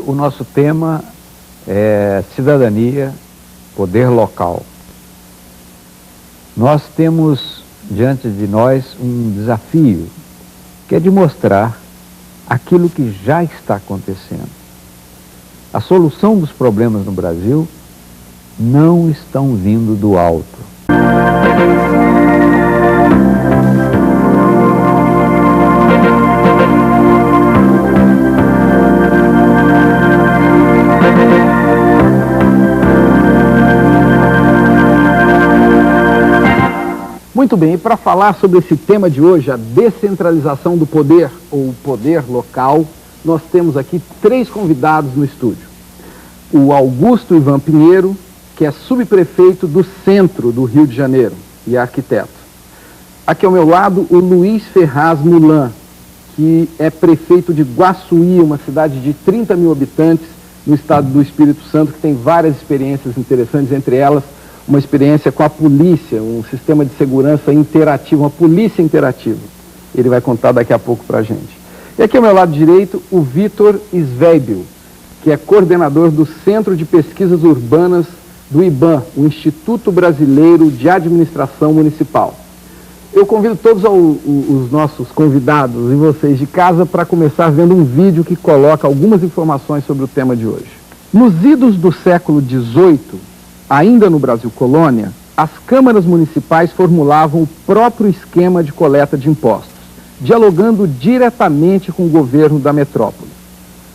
o nosso tema é cidadania, poder local. Nós temos diante de nós um desafio, que é de mostrar aquilo que já está acontecendo. A solução dos problemas no Brasil não estão vindo do alto. Muito bem, e para falar sobre esse tema de hoje, a descentralização do poder, ou o poder local, nós temos aqui 3 convidados no estúdio. O Augusto Ivan Pinheiro, que é subprefeito do centro do Rio de Janeiro e é arquiteto. Aqui ao meu lado, o Luiz Ferraz Mulan, que é prefeito de Guaçuí, uma cidade de 30 mil habitantes no estado do Espírito Santo, que tem várias experiências interessantes, entre elas uma experiência com a polícia, um sistema de segurança interativo, uma polícia interativa. Ele vai contar daqui a pouco para a gente. E aqui ao meu lado direito, o Vitor Sveibel, que é coordenador do Centro de Pesquisas Urbanas do IBAM, o Instituto Brasileiro de Administração Municipal. Eu convido todos os nossos convidados e vocês de casa para começar vendo um vídeo que coloca algumas informações sobre o tema de hoje. Nos idos do século XVIII, ainda no Brasil colônia, as câmaras municipais formulavam o próprio esquema de coleta de impostos, dialogando diretamente com o governo da metrópole.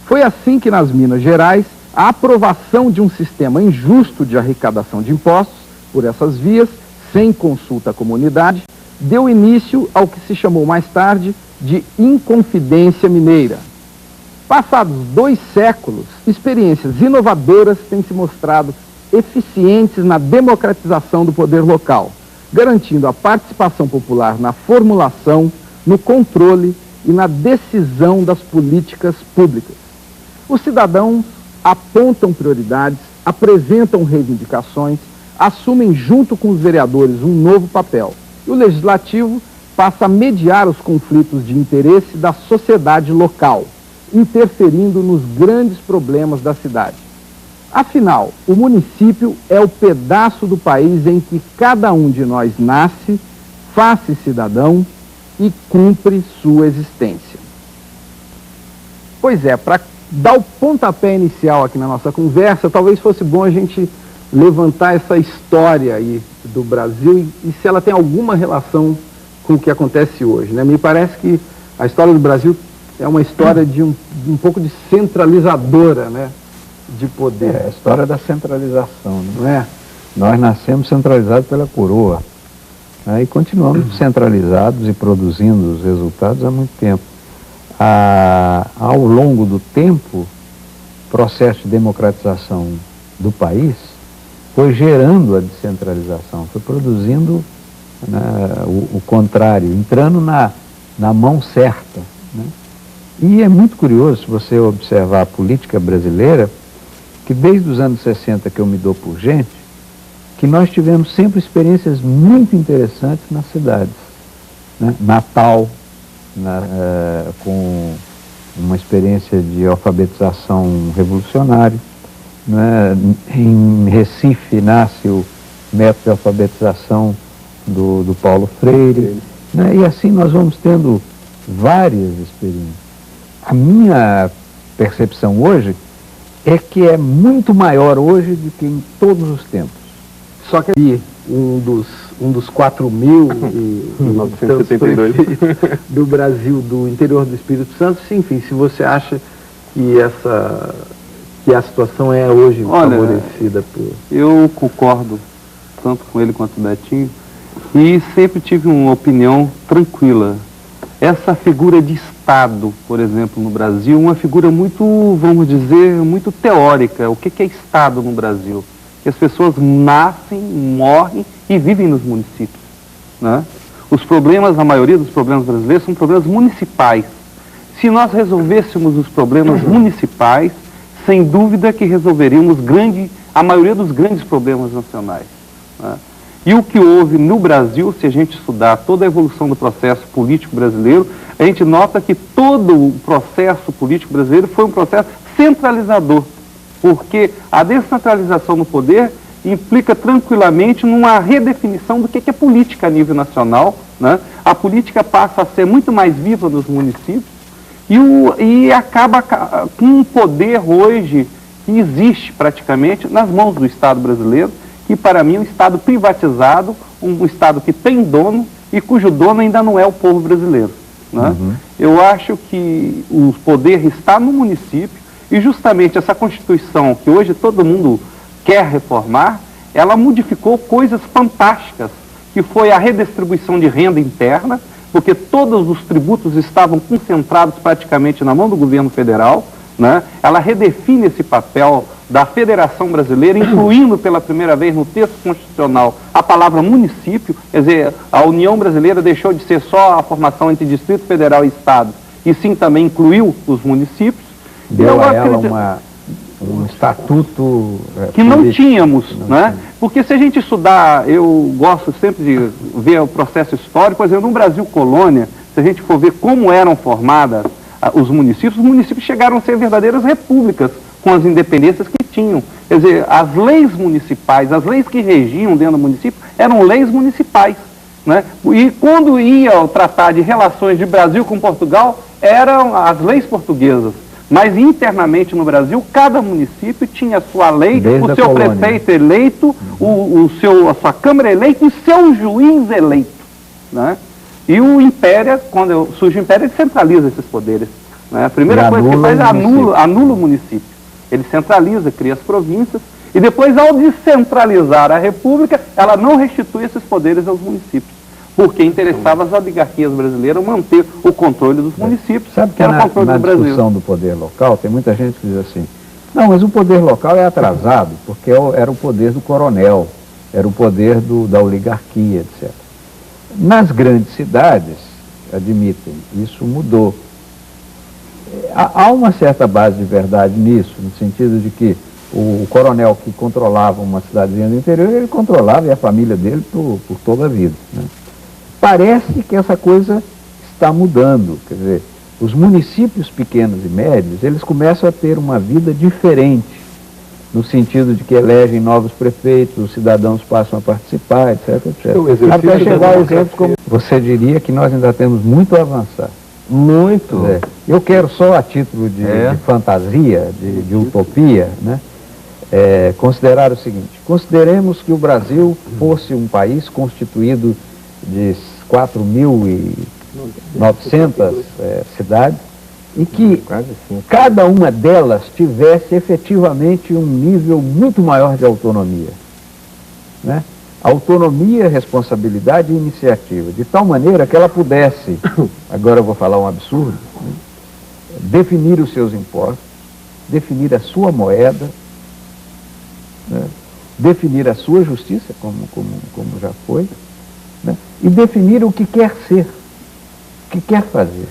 Foi assim que nas Minas Gerais, a aprovação de um sistema injusto de arrecadação de impostos, por essas vias, sem consulta à comunidade, deu início ao que se chamou mais tarde de Inconfidência Mineira. Passados 2 séculos, experiências inovadoras têm se mostrado eficientes na democratização do poder local, garantindo a participação popular na formulação, no controle e na decisão das políticas públicas. Os cidadãos apontam prioridades, apresentam reivindicações, assumem junto com os vereadores um novo papel. E o legislativo passa a mediar os conflitos de interesse da sociedade local, interferindo nos grandes problemas da cidade. Afinal, o município é o pedaço do país em que cada um de nós nasce, faz-se cidadão e cumpre sua existência. Pois é, para dar o pontapé inicial aqui na nossa conversa, talvez fosse bom a gente levantar essa história aí do Brasil e se ela tem alguma relação com o que acontece hoje, né? Me parece que a história do Brasil é uma história de um pouco de centralizadora, né? De poder. É a história da centralização, não é? Nós nascemos centralizados pela coroa, né? E continuamos centralizados e produzindo os resultados há muito tempo. Ao longo do tempo, o processo de democratização do país foi gerando a descentralização, foi produzindo, né, o contrário, entrando na mão certa, né? E é muito curioso, se você observar a política brasileira, que desde os anos 60 que eu me dou por gente, que nós tivemos sempre experiências muito interessantes nas cidades, né? Natal, com uma experiência de alfabetização revolucionária, né? Em Recife nasce o método de alfabetização do Paulo Freire, né? E assim nós vamos tendo várias experiências. A minha percepção hoje é que é muito maior hoje do que em todos os tempos. Só que aqui, um dos 4.972 do Brasil, do interior do Espírito Santo, sim, enfim, se você acha que a situação é hoje favorecida por... Eu concordo tanto com ele quanto o Betinho e sempre tive uma opinião tranquila. Essa figura de Estado, por exemplo, no Brasil, uma figura muito, vamos dizer, muito teórica. O que é Estado no Brasil? Que as pessoas nascem, morrem e vivem nos municípios, né? Os problemas, a maioria dos problemas brasileiros são problemas municipais. Se nós resolvêssemos os problemas municipais, sem dúvida que resolveríamos a maioria dos grandes problemas nacionais, né? E o que houve no Brasil, se a gente estudar toda a evolução do processo político brasileiro, a gente nota que todo o processo político brasileiro foi um processo centralizador, porque a descentralização no poder implica tranquilamente numa redefinição do que é política a nível nacional, né? A política passa a ser muito mais viva nos municípios e acaba com um poder hoje que existe praticamente nas mãos do Estado brasileiro, que para mim é um Estado privatizado, um Estado que tem dono e cujo dono ainda não é o povo brasileiro, né? Eu acho que o poder está no município e justamente essa Constituição que hoje todo mundo quer reformar, ela modificou coisas fantásticas, que foi a redistribuição de renda interna, porque todos os tributos estavam concentrados praticamente na mão do governo federal, né? Ela redefine esse papel da Federação Brasileira, incluindo pela primeira vez no texto constitucional a palavra município, quer dizer, a União Brasileira deixou de ser só a formação entre Distrito Federal e Estado, e sim também incluiu os municípios. Deu a ela um estatuto que não tínhamos, né? Porque se a gente estudar, eu gosto sempre de ver o processo histórico, por exemplo, no Brasil colônia, se a gente for ver como eram formadas os municípios chegaram a ser verdadeiras repúblicas com as independências que tinham. Quer dizer, as leis municipais, as leis que regiam dentro do município, eram leis municipais, né? E quando ia tratar de relações de Brasil com Portugal, eram as leis portuguesas. Mas internamente no Brasil, cada município tinha a sua lei, o seu prefeito eleito, a sua Câmara eleita e seu juiz eleito, né? E o Império, quando surge o Império, ele centraliza esses poderes, né? A primeira coisa que faz é anula o município. Ele centraliza, cria as províncias, e depois, ao descentralizar a República, ela não restitui esses poderes aos municípios, porque interessava às oligarquias brasileiras manter o controle dos municípios. Sabe que era o controle na do Brasil. Discussão do poder local, tem muita gente que diz assim, não, mas o poder local é atrasado, porque era o poder do coronel, era o poder da oligarquia, etc. Nas grandes cidades, admitem, isso mudou. Há uma certa base de verdade nisso, no sentido de que o coronel que controlava uma cidadezinha do interior, ele controlava e a família dele por toda a vida, né? Parece que essa coisa está mudando, quer dizer, os municípios pequenos e médios, eles começam a ter uma vida diferente, no sentido de que elegem novos prefeitos, os cidadãos passam a participar, etc, etc. Até chegar ao exemplo como você diria que nós ainda temos muito a avançar. Muito. Eu quero só a título de fantasia, de utopia, né? Considerar o seguinte, consideremos que o Brasil fosse um país constituído de 4.900 cidades e que cada uma delas tivesse efetivamente um nível muito maior de autonomia, né? Autonomia, responsabilidade e iniciativa, de tal maneira que ela pudesse, agora eu vou falar um absurdo, né? Definir os seus impostos, definir a sua moeda, né? Definir a sua justiça, como já foi, né? E definir o que quer ser, o que quer fazer.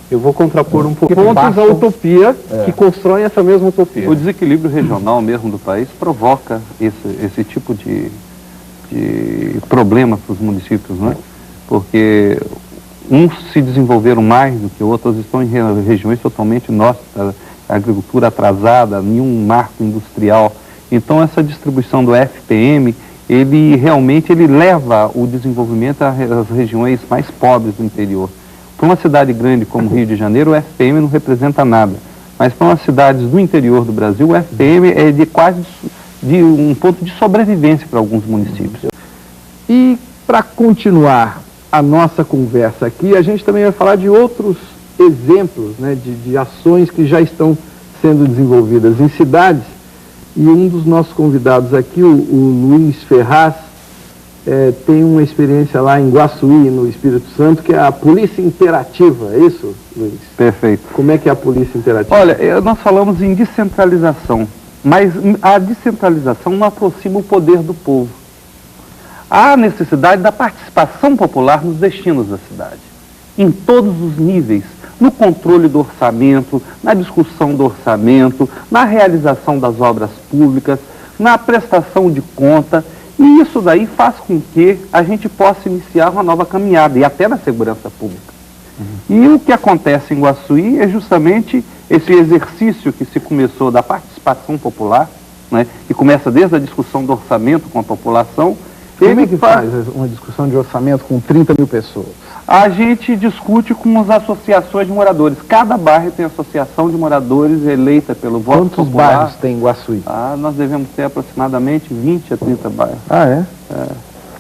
Eu vou contrapor um pouco pontos a utopia que constroem essa mesma utopia. O desequilíbrio regional mesmo do país provoca esse tipo de problema para os municípios, né? Porque uns se desenvolveram mais do que outros, estão em regiões totalmente nossas, a agricultura atrasada, nenhum marco industrial. Então essa distribuição do FPM, ele realmente leva o desenvolvimento às regiões mais pobres do interior. Para uma cidade grande como Rio de Janeiro, o FPM não representa nada. Mas para umas cidades do interior do Brasil, o FPM é de um ponto de sobrevivência para alguns municípios. E para continuar a nossa conversa aqui, a gente também vai falar de outros exemplos, né, de ações que já estão sendo desenvolvidas em cidades. E um dos nossos convidados aqui, o Luiz Ferraz, tem uma experiência lá em Guaçuí, no Espírito Santo, que é a polícia interativa, é isso, Luiz? Perfeito. Como é que é a polícia interativa? Olha, nós falamos em descentralização, mas a descentralização não aproxima o poder do povo. Há necessidade da participação popular nos destinos da cidade, em todos os níveis, no controle do orçamento, na discussão do orçamento, na realização das obras públicas, na prestação de conta, e isso daí faz com que a gente possa iniciar uma nova caminhada, e até na segurança pública. E o que acontece em Guaçuí é justamente esse exercício que se começou da participação popular, né, que começa desde a discussão do orçamento com a população. Como é que faz uma discussão de orçamento com 30 mil pessoas? A gente discute com as associações de moradores. Cada bairro tem associação de moradores eleita pelo voto popular. Quantos bairros tem em Guaçuí? Nós devemos ter aproximadamente 20 a 30 bairros. É?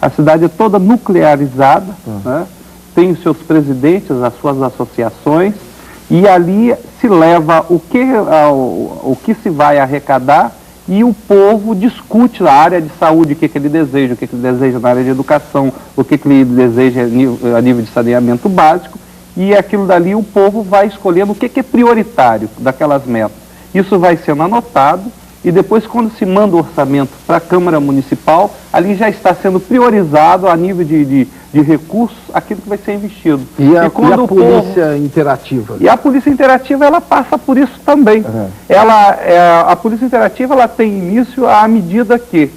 A cidade é toda nuclearizada, né? Tem os seus presidentes, as suas associações, e ali se leva o que se vai arrecadar, e o povo discute a área de saúde, o que ele deseja, o que ele deseja na área de educação, o que ele deseja a nível de saneamento básico, e aquilo dali o povo vai escolhendo o que é prioritário daquelas metas. Isso vai sendo anotado, e depois, quando se manda o orçamento para a Câmara Municipal, ali já está sendo priorizado a nível de recursos aquilo que vai ser investido. E a polícia interativa? E a polícia interativa, ela passa por isso também. A polícia interativa, ela tem início à medida que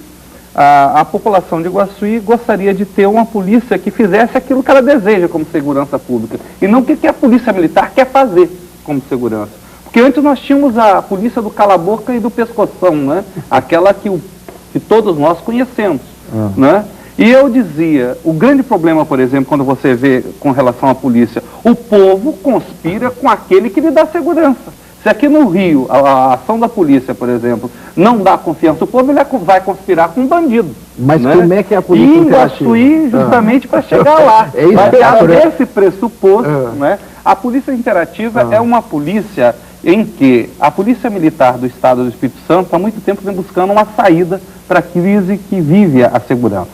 a população de Guaçuí gostaria de ter uma polícia que fizesse aquilo que ela deseja como segurança pública, e não o que a polícia militar quer fazer como segurança. Porque antes nós tínhamos a polícia do cala-boca e do pescoção, né? Aquela que todos nós conhecemos, né? E eu dizia, o grande problema, por exemplo, quando você vê com relação à polícia, o povo conspira com aquele que lhe dá segurança. Se aqui no Rio, a ação da polícia, por exemplo, não dá confiança ao povo, ele vai conspirar com um bandido. Mas né? Como é que é a polícia interativa? E em Guaçuí, justamente para chegar lá. Esse pressuposto, né? A polícia interativa é uma polícia em que a Polícia Militar do Estado do Espírito Santo há muito tempo vem buscando uma saída para a crise que vive a segurança.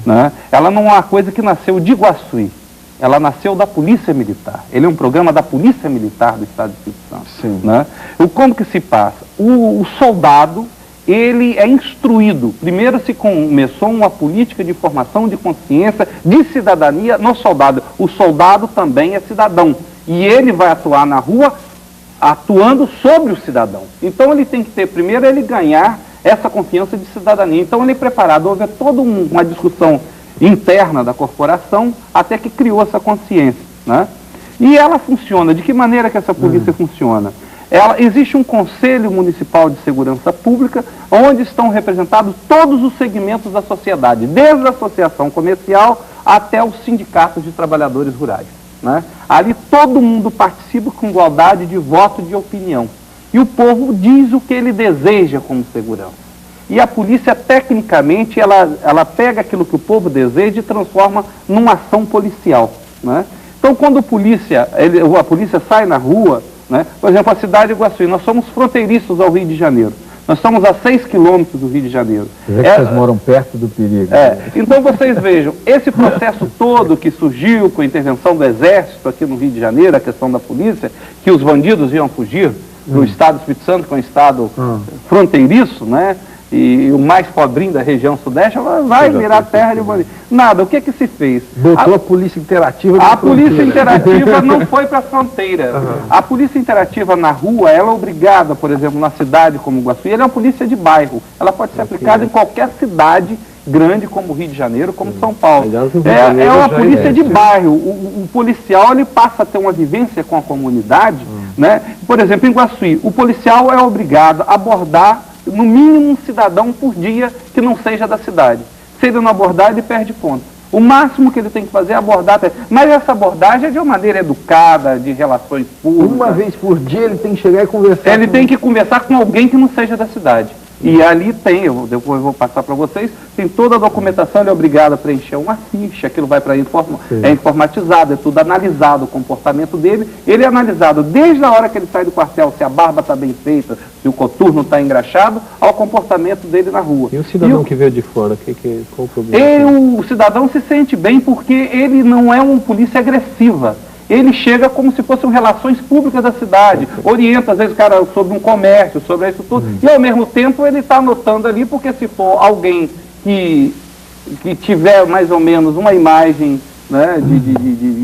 Né? Ela não é uma coisa que nasceu de Guaçuí, ela nasceu da Polícia Militar. Ele é um programa da Polícia Militar do Estado do Espírito Santo. Né? Como que se passa? O soldado, ele é instruído. Primeiro se começou uma política de formação de consciência, de cidadania no soldado. O soldado também é cidadão. E ele vai atuar na rua atuando sobre o cidadão. Então ele tem que ter, primeiro, ele ganhar essa confiança de cidadania. Então ele é preparado, houve toda uma discussão interna da corporação até que criou essa consciência. Né? E ela funciona, de que maneira que essa polícia funciona? Existe um Conselho Municipal de Segurança Pública, onde estão representados todos os segmentos da sociedade, desde a associação comercial até os sindicatos de trabalhadores rurais. Né? Ali todo mundo participa com igualdade de voto e de opinião. E o povo diz o que ele deseja como segurança. E a polícia, tecnicamente, ela pega aquilo que o povo deseja e transforma numa ação policial. Né? Então, quando a polícia sai na rua, né? Por exemplo, a cidade de Guaçuí, nós somos fronteiriços ao Rio de Janeiro. Nós estamos a 6 quilômetros do Rio de Janeiro. Vocês moram perto do perigo. Então vocês vejam, esse processo todo que surgiu com a intervenção do Exército aqui no Rio de Janeiro, a questão da polícia, que os bandidos iam fugir do Estado do Espírito Santo, que é um estado fronteiriço, né? E o mais pobrinho da região sudeste vai virar terra de bandido. Nada, o que se fez? Botou a polícia interativa na A polícia interativa não foi para a fronteira. A polícia interativa na rua, ela é obrigada, por exemplo, na cidade como Guaçuí, ela é uma polícia de bairro. Ela pode ser aplicada em qualquer cidade grande como Rio de Janeiro, como São Paulo. É uma polícia de bairro. O policial, ele passa a ter uma vivência com a comunidade, né? Por exemplo, em Guaçuí, o policial é obrigado a abordar no mínimo um cidadão por dia que não seja da cidade. Se ele não abordar, ele perde ponto. O máximo que ele tem que fazer é abordar. Mas essa abordagem é de uma maneira educada, de relações públicas. Uma vez por dia ele tem que chegar e conversar. Ele tem que conversar com alguém que não seja da cidade. E ali tem, depois eu vou passar para vocês, tem toda a documentação, ele é obrigado a preencher uma ficha, aquilo vai para é informatizado, é tudo analisado, o comportamento dele, ele é analisado desde a hora que ele sai do quartel, se a barba está bem feita, se o coturno está engraxado, ao comportamento dele na rua. E o cidadão que veio de fora, qual o problema? O cidadão se sente bem porque ele não é uma polícia agressiva. Ele chega como se fossem relações públicas da cidade, orienta às vezes o cara sobre um comércio, sobre isso tudo, e ao mesmo tempo ele está anotando ali, porque se for alguém que tiver mais ou menos uma imagem, né,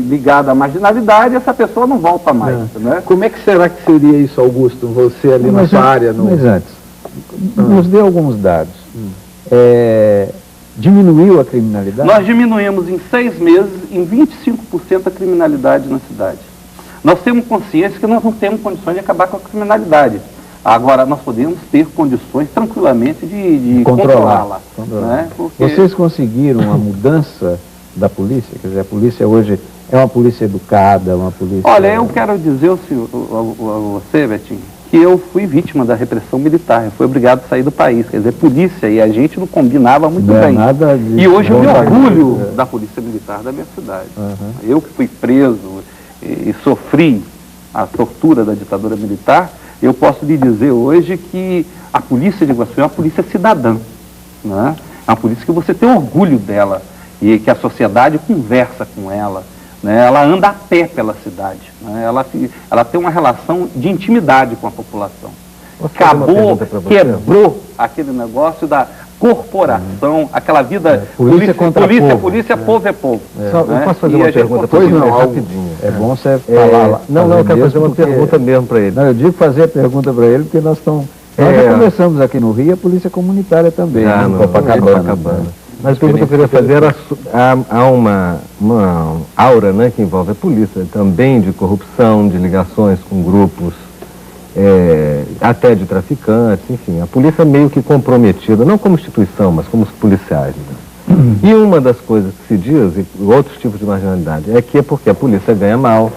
ligada à marginalidade, essa pessoa não volta mais. Né? Como é que será que seria isso, Augusto, você ali na sua área? Mas antes, nos dê alguns dados. Diminuiu a criminalidade? Nós diminuímos em 6 meses, em 25% a criminalidade na cidade. Nós temos consciência que nós não temos condições de acabar com a criminalidade. Agora, nós podemos ter condições tranquilamente de controlá-la. Né? Porque... Vocês conseguiram uma mudança da polícia? Quer dizer, a polícia hoje é uma polícia educada, uma polícia... Olha, eu quero dizer a você, Betinho, que eu fui vítima da repressão militar. Eu fui obrigado a sair do país. Quer dizer, polícia e a gente não combinava muito bem. Nada de... E hoje eu me orgulho da polícia militar da minha cidade. Eu que fui preso e sofri a tortura da ditadura militar, eu posso lhe dizer hoje que a polícia de Iguaçu é uma polícia cidadã, né? É uma polícia que você tem orgulho dela e que a sociedade conversa com ela, né? Ela anda a pé pela cidade, né? Ela tem uma relação de intimidade com a população. Acabou, quebrou aquele negócio da corporação, aquela vida, polícia, povo é povo. Eu posso fazer uma pergunta para ele rapidinho? É bom você falar lá. Não, eu quero fazer uma pergunta mesmo para ele. Não, eu digo fazer a pergunta para ele porque nós já começamos aqui no Rio a polícia comunitária também, no Copacabana. Mas a pergunta que eu queria fazer era, há uma aura, né, que envolve a polícia, também de corrupção, de ligações com grupos, até de traficantes, enfim, a polícia meio que comprometida, não como instituição, mas como os policiais. Né? E uma das coisas que se diz, e outros tipos de marginalidade, é que é porque a polícia ganha mal,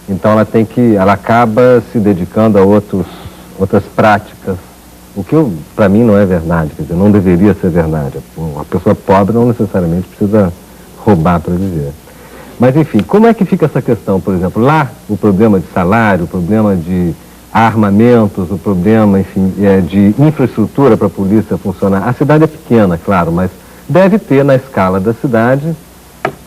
então ela acaba se dedicando a outras práticas, o que para mim não é verdade, quer dizer, não deveria ser verdade. A pessoa pobre não necessariamente precisa roubar para viver. Mas enfim, como é que fica essa questão, por exemplo, lá o problema de salário, o problema de armamentos, o problema, enfim, de infraestrutura para a polícia funcionar. A cidade é pequena, claro, mas deve ter na escala da cidade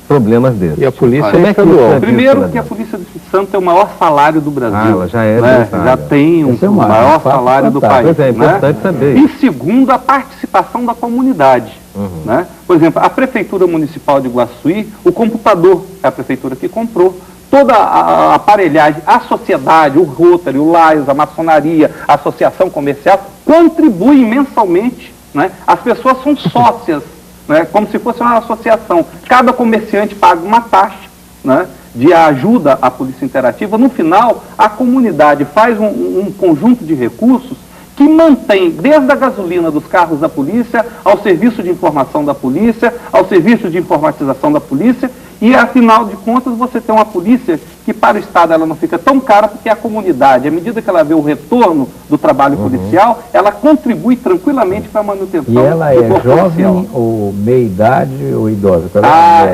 problemas desses. E a polícia é estadual. Primeiro que a polícia do Espírito Santo tem o maior salário do Brasil. Ela já é, né? Já tem o maior salário do país. Pois é importante saber. E segundo, a participação da comunidade. Né? Por exemplo, a Prefeitura Municipal de Iguaçuí, o computador é a prefeitura que comprou. Toda a aparelhagem, a sociedade, o Rotary, o Lions, a maçonaria, a associação comercial, contribuem mensalmente. Né? As pessoas são sócias, né? Como se fosse uma associação. Cada comerciante paga uma taxa, né, de ajuda à polícia interativa. No final, a comunidade faz um conjunto de recursos que mantém, desde a gasolina dos carros da polícia, ao serviço de informação da polícia, ao serviço de informatização da polícia, e, afinal de contas, você tem uma polícia que, para o Estado, ela não fica tão cara, porque a comunidade, à medida que ela vê o retorno do trabalho policial, ela contribui tranquilamente para a manutenção do corpo policial. E ela é jovem ou meia-idade ou idosa?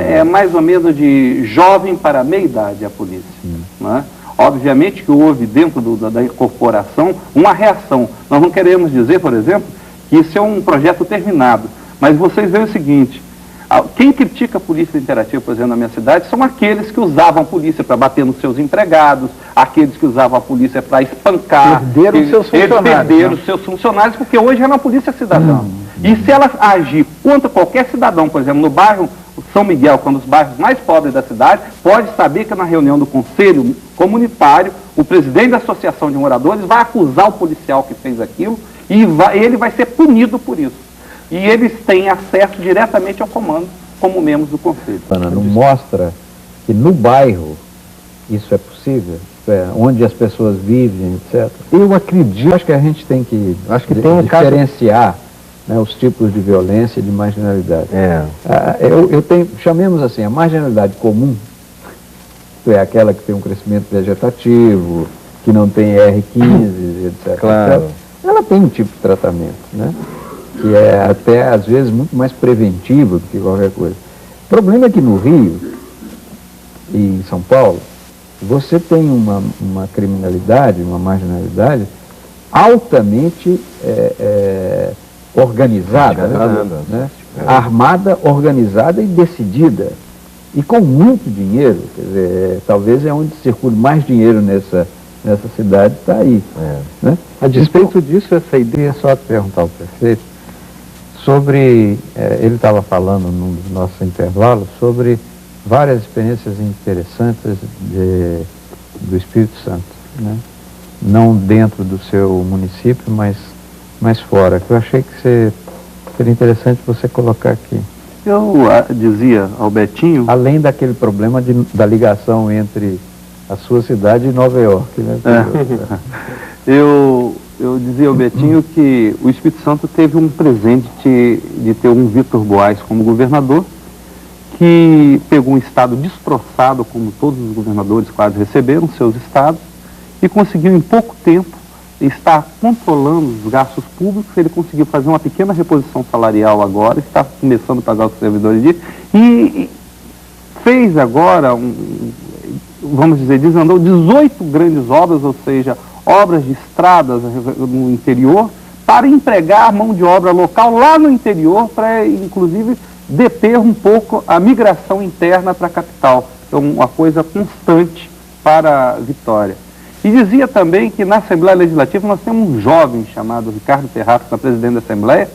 É mais ou menos de jovem para meia-idade a polícia. Né? Obviamente que houve dentro da incorporação uma reação. Nós não queremos dizer, por exemplo, que isso é um projeto terminado, mas vocês veem o seguinte: quem critica a polícia interativa, por exemplo, na minha cidade, são aqueles que usavam a polícia para bater nos seus empregados, aqueles que usavam a polícia para espancar. Perderam os seus funcionários. Eles perderam os seus funcionários, porque hoje é uma polícia cidadã. E se ela agir contra qualquer cidadão, por exemplo, no bairro São Miguel, que é um dos bairros mais pobres da cidade, pode saber que na reunião do Conselho Comunitário, o presidente da Associação de Moradores vai acusar o policial que fez aquilo e ele vai ser punido por isso. E eles têm acesso diretamente ao comando como membros do Conselho. Não mostra que no bairro isso é possível? Onde as pessoas vivem, etc. Eu acredito, acho que a gente tem que diferenciar, né, os tipos de violência e de marginalidade. Chamemos assim, a marginalidade comum, é aquela que tem um crescimento vegetativo, que não tem R15, etc. Claro. Etc. Ela tem um tipo de tratamento, né? Que é até, às vezes, muito mais preventivo do que qualquer coisa. O problema é que no Rio e em São Paulo, você tem uma criminalidade, uma marginalidade altamente organizada, né? Armada, organizada e decidida. E com muito dinheiro, quer dizer, talvez é onde circula mais dinheiro nessa cidade, está aí. Né? A despeito disso, essa ideia... Só perguntar ao prefeito sobre, ele estava falando no nosso intervalo, sobre várias experiências interessantes do Espírito Santo, né? Não dentro do seu município, mas fora, que eu achei que seria interessante você colocar aqui. Eu dizia ao Betinho... Além daquele problema da ligação entre a sua cidade de Nova York, né? Eu dizia ao Betinho que o Espírito Santo teve um presente de ter um Vitor Boas como governador, que pegou um estado destroçado, como todos os governadores quase receberam seus estados, e conseguiu em pouco tempo estar controlando os gastos públicos. Ele conseguiu fazer uma pequena reposição salarial agora, está começando a pagar os servidores disso, e fez agora, vamos dizer, desandou 18 grandes obras, ou seja, obras de estradas no interior, para empregar mão de obra local lá no interior, para inclusive deter um pouco a migração interna para a capital. É uma coisa constante para Vitória. E dizia também que na Assembleia Legislativa nós temos um jovem chamado Ricardo Terrato, que é presidente da Assembleia,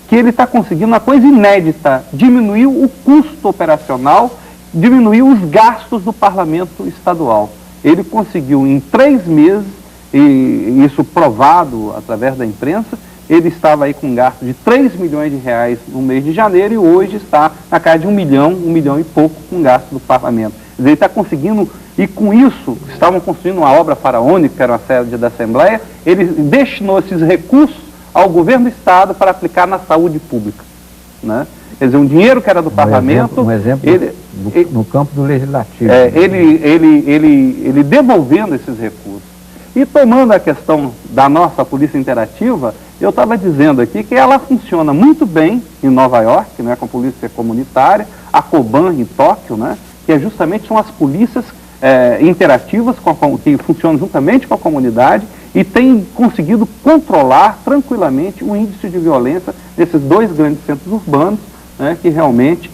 que ele está conseguindo uma coisa inédita: diminuir o custo operacional, diminuir os gastos do parlamento estadual. Ele conseguiu em 3 meses, e isso provado através da imprensa, ele estava aí com um gasto de 3 milhões de reais no mês de janeiro e hoje está na casa de 1 milhão e pouco com gasto do parlamento. Quer dizer, ele está conseguindo, e com isso, estavam construindo uma obra faraônica, que era uma sede da Assembleia, ele destinou esses recursos ao governo do Estado para aplicar na saúde pública, né? Quer dizer, um dinheiro que era do parlamento... Um exemplo no campo do legislativo. Ele devolvendo esses recursos. E tomando a questão da nossa polícia interativa, eu estava dizendo aqui que ela funciona muito bem em Nova York, né, com a polícia comunitária, a Coban em Tóquio, né, que justamente são as polícias interativas que funcionam juntamente com a comunidade e têm conseguido controlar tranquilamente o índice de violência desses 2 grandes centros urbanos, né, que realmente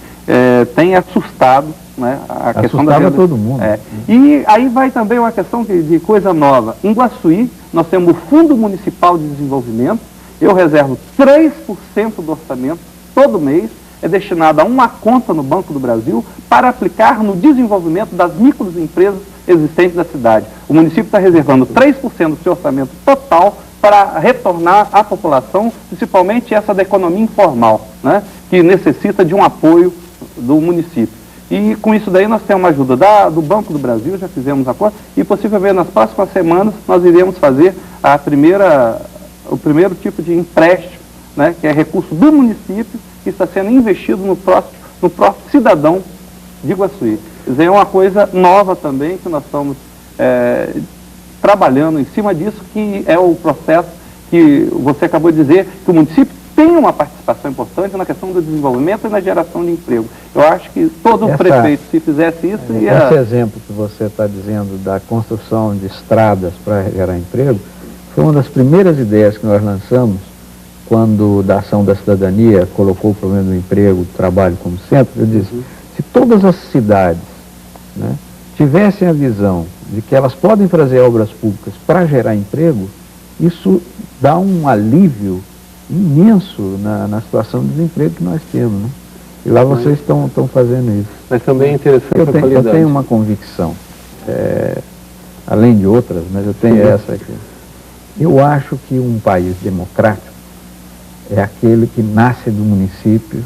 tem assustado, né, a questão da violência. Todo mundo. E aí vai também uma questão de coisa nova. Em Guaçuí, nós temos o Fundo Municipal de Desenvolvimento. Eu reservo 3% do orçamento todo mês, é destinado a uma conta no Banco do Brasil para aplicar no desenvolvimento das microempresas existentes da cidade. O município está reservando 3% do seu orçamento total para retornar à população, principalmente essa da economia informal, né, que necessita de um apoio do município. E com isso daí nós temos uma ajuda do Banco do Brasil, já fizemos acordo, e possivelmente nas próximas semanas nós iremos fazer o primeiro tipo de empréstimo, né, que é recurso do município, que está sendo investido no próprio cidadão de Guaçuí. Quer dizer, é uma coisa nova também, que nós estamos trabalhando em cima disso, que é o processo que você acabou de dizer, que o município tem uma participação importante na questão do desenvolvimento e na geração de emprego. Eu acho que todo prefeito, se fizesse isso, ia... Esse exemplo que você está dizendo da construção de estradas para gerar emprego, foi uma das primeiras ideias que nós lançamos quando da Ação da Cidadania colocou o problema do emprego, do trabalho como centro. Eu disse, se todas as cidades, né, tivessem a visão de que elas podem fazer obras públicas para gerar emprego, isso dá um alívio imenso na situação de desemprego que nós temos, né? E lá vocês estão fazendo isso. Mas também é interessante a qualidade. Eu tenho uma convicção, além de outras, mas eu tenho essa aqui. Eu acho que um país democrático é aquele que nasce do município,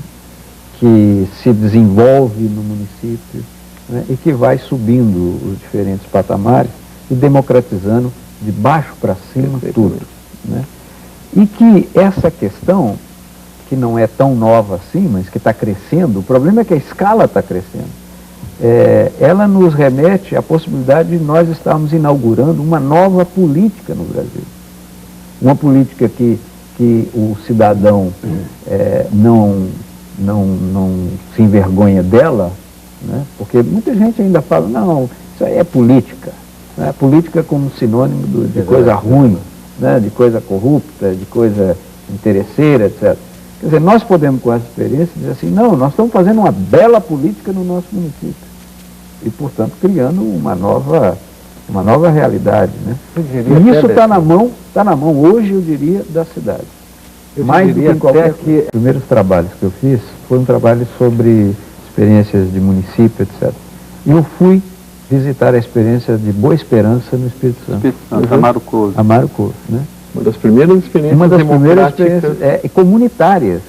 que se desenvolve no município, né, e que vai subindo os diferentes patamares e democratizando de baixo para cima tudo, né? E que essa questão, que não é tão nova assim, mas que está crescendo, o problema é que a escala está crescendo, ela nos remete à possibilidade de nós estarmos inaugurando uma nova política no Brasil. Uma política que o cidadão não se envergonha dela, né? Porque muita gente ainda fala, não, isso aí é política, né? Política como sinônimo de coisa ruim, né? De coisa corrupta, de coisa interesseira, etc. Quer dizer, nós podemos com essa experiência dizer assim, não, nós estamos fazendo uma bela política no nosso município e, portanto, criando uma nova realidade, né? E isso está na mão hoje, eu diria, da cidade. Mais do que qualquer coisa. Os primeiros trabalhos que eu fiz foram trabalhos sobre experiências de município, etc. E eu fui visitar a experiência de Boa Esperança no Espírito Santo. Amaro Couso. Amaro Couso, né? Uma das primeiras experiências comunitárias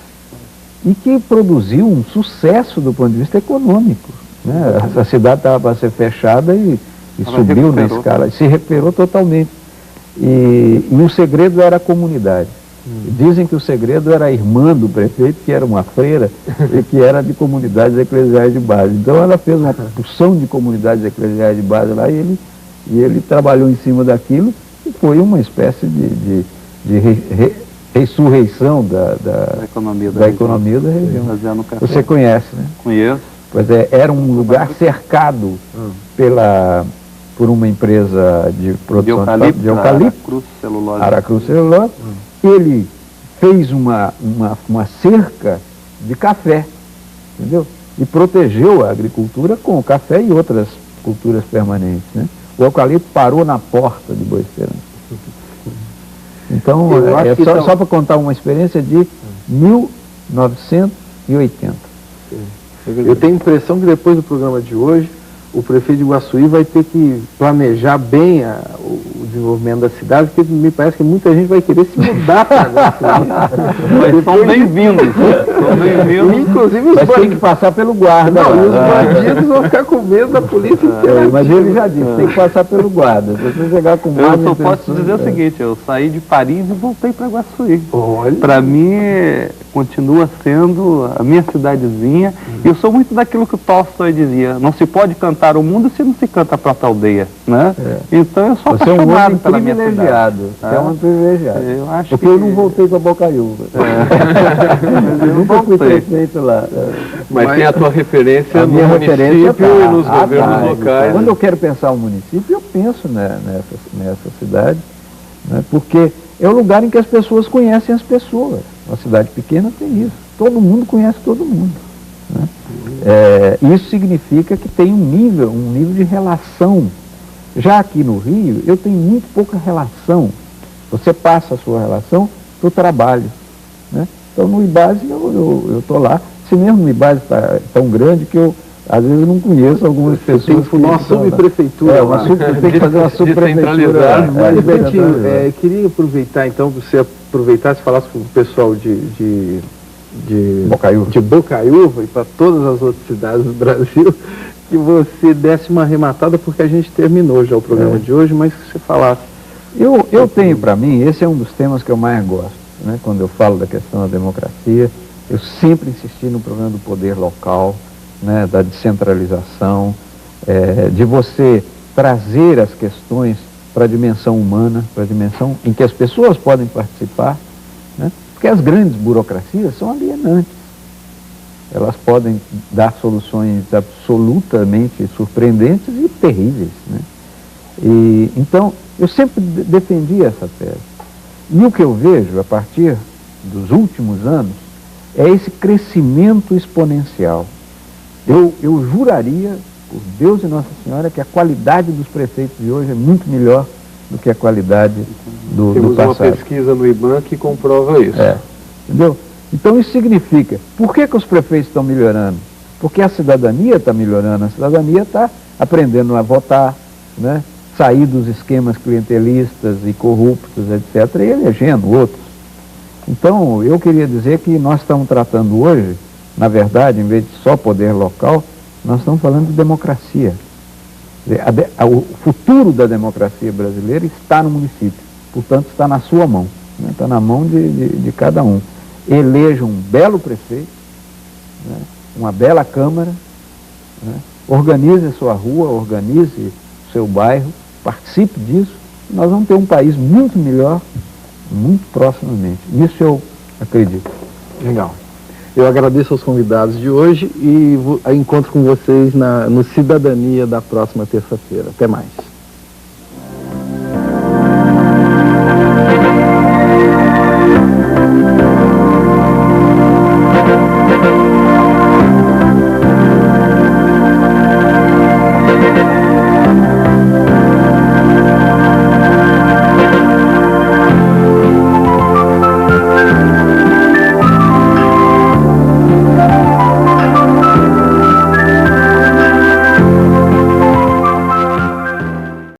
e que produziu um sucesso do ponto de vista econômico, né? A cidade estava para ser fechada e e subiu na escala, se recuperou totalmente. E o segredo era a comunidade. Dizem que o segredo era a irmã do prefeito, que era uma freira, e que era de comunidades eclesiais de base. Então ela fez uma porção de comunidades eclesiais de base lá, e ele trabalhou em cima daquilo, e foi uma espécie de ressurreição da economia da região. Você conhece, né? Conheço. Pois é, era um lugar cercado por uma empresa de produção de eucalipto, Aracruz Celulose. Ele fez uma cerca de café, entendeu? E protegeu a agricultura com o café e outras culturas permanentes, né? O eucalipto parou na porta de Boa Esperança. Então, só para contar uma experiência de 1980. Eu tenho a impressão que depois do programa de hoje, o prefeito de Iguaçuí vai ter que planejar bem o desenvolvimento da cidade, porque me parece que muita gente vai querer se mudar para Iguaçuí. São bem-vindos. Inclusive os bandidos. Tem que passar pelo guarda. Não, e os bandidos vão ficar com medo da polícia inteira. Mas ele já disse, tem que passar pelo guarda. Se você chegar com mais eu só posso dizer o seguinte, eu saí de Paris e voltei para Iguaçuí. Para mim, continua sendo a minha cidadezinha. E eu sou muito daquilo que o Tolstói dizia, não se pode cantar o mundo se não se canta a própria aldeia, né? Então eu sou apaixonado pela minha cidade. Você é um privilegiado. Eu acho porque eu não voltei para Bocaiúva. Eu nunca fui prefeito lá. Mas tem a tua referência no município e nos governos locais. Quando eu quero pensar o município, eu penso nessa cidade, né? Porque é o lugar em que as pessoas conhecem as pessoas. Uma cidade pequena tem isso. Todo mundo conhece todo mundo, né? Isso significa que tem um nível de relação. Já aqui no Rio, eu tenho muito pouca relação. Você passa a sua relação para o trabalho, né? Então no IBASE eu estou lá, se mesmo o IBASE está tão grande que eu às vezes não conheço algumas pessoas. Tem uma subprefeitura. Tem que fazer uma subprefeitura. Mas Betinho, queria aproveitar então, que você aproveitasse e falasse para o pessoal de Bocaiúva e para todas as outras cidades do Brasil, que você desse uma arrematada, porque a gente terminou já o programa de hoje, mas que você falasse. Eu tenho para mim, esse é um dos temas que eu mais gosto, né? Quando eu falo da questão da democracia, eu sempre insisti no problema do poder local, né? Da descentralização, de você trazer as questões para a dimensão humana, para a dimensão em que as pessoas podem participar, né? Porque as grandes burocracias são alienantes. Elas podem dar soluções absolutamente surpreendentes e terríveis, né? Então, eu sempre defendi essa tese. E o que eu vejo, a partir dos últimos anos, é esse crescimento exponencial. Eu juraria, por Deus e Nossa Senhora, que a qualidade dos prefeitos de hoje é muito melhor do que a qualidade do passado. Temos uma pesquisa no IBAN que comprova isso. Entendeu? Então isso significa, por que os prefeitos estão melhorando? Porque a cidadania está melhorando, a cidadania está aprendendo a votar, né? Sair dos esquemas clientelistas e corruptos, etc., e elegendo outros. Então, eu queria dizer que nós estamos tratando hoje, na verdade, em vez de só poder local, nós estamos falando de democracia. O futuro da democracia brasileira está no município, portanto está na sua mão, né? Está na mão de cada um. Eleja um belo prefeito, né? Uma bela Câmara, né? Organize a sua rua, organize o seu bairro, participe disso, e nós vamos ter um país muito melhor, muito proximamente. Isso eu acredito. Legal. Eu agradeço aos convidados de hoje e encontro com vocês no Cidadania da próxima terça-feira. Até mais.